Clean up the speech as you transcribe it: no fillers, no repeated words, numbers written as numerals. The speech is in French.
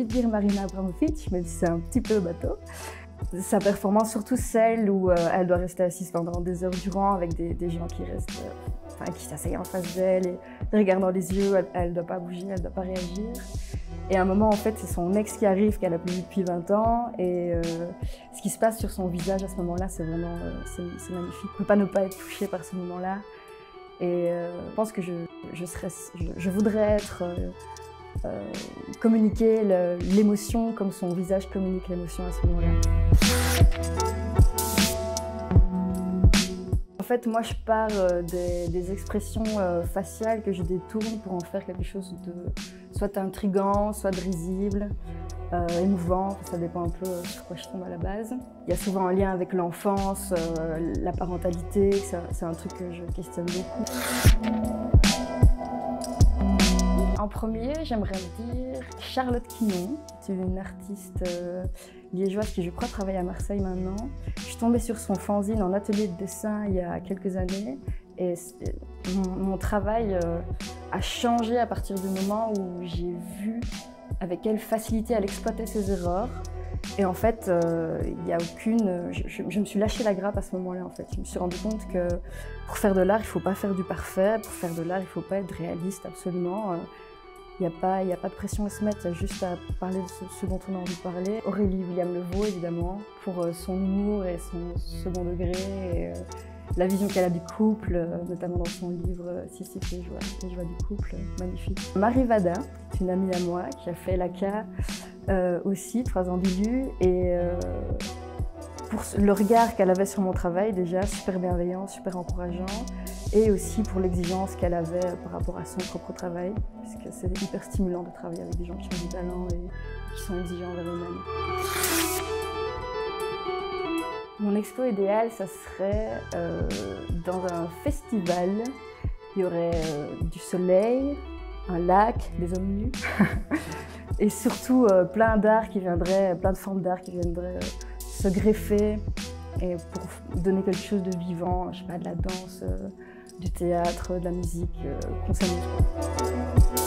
envie de dire Marina Abramovic, même si c'est un petit peu bateau. Sa performance, surtout celle où elle doit rester assise pendant des heures durant avec des gens qui restent, qui s'asseyent en face d'elle et les regardent dans les yeux, elle ne doit pas bouger, elle ne doit pas réagir. Et à un moment, en fait, c'est son ex qui arrive, qu'elle a plus vu depuis 20 ans. Et ce qui se passe sur son visage à ce moment-là, c'est vraiment c'est magnifique. On ne peut pas ne pas être touché par ce moment-là. Et je pense que je voudrais communiquer l'émotion comme son visage communique l'émotion à ce moment-là. En fait, moi, je pars des expressions faciales que je détourne pour en faire quelque chose de soit intriguant, soit de risible, émouvant. Ça dépend un peu sur quoi je tombe à la base. Il y a souvent un lien avec l'enfance, la parentalité. C'est un truc que je questionne beaucoup. En premier, j'aimerais dire Charlotte Quinon, c'est une artiste liégeoise qui, je crois, travaille à Marseille maintenant. Je suis tombée sur son fanzine en atelier de dessin il y a quelques années et mon travail a changé à partir du moment où j'ai vu avec quelle facilité elle exploitait ses erreurs. Et en fait, il n'y a aucune... Je me suis lâché la grappe à ce moment-là, en fait. Je me suis rendu compte que pour faire de l'art, il ne faut pas faire du parfait. Pour faire de l'art, il ne faut pas être réaliste, absolument. Il n'y a pas de pression à se mettre, il y a juste à parler de ce dont on a envie de parler. Aurélie William-Levaux, évidemment, pour son humour et son second degré, et la vision qu'elle a du couple, notamment dans son livre « Sissi, les joies du couple », magnifique. Marie Vada, c'est une amie à moi qui a fait l'ACA aussi, 3 ans d'ILU, et pour le regard qu'elle avait sur mon travail, déjà, super bienveillant, super encourageant, et aussi pour l'exigence qu'elle avait par rapport à son propre travail, puisque c'est hyper stimulant de travailler avec des gens qui ont du talent et qui sont exigeants envers eux-mêmes. Mon expo idéal, ça serait dans un festival. Il y aurait du soleil, un lac, des hommes nus, et surtout plein d'art qui viendrait, plein de formes d'art qui viendraient se greffer et pour donner quelque chose de vivant, je sais pas, de la danse, du théâtre, de la musique, qu'on s'amuse.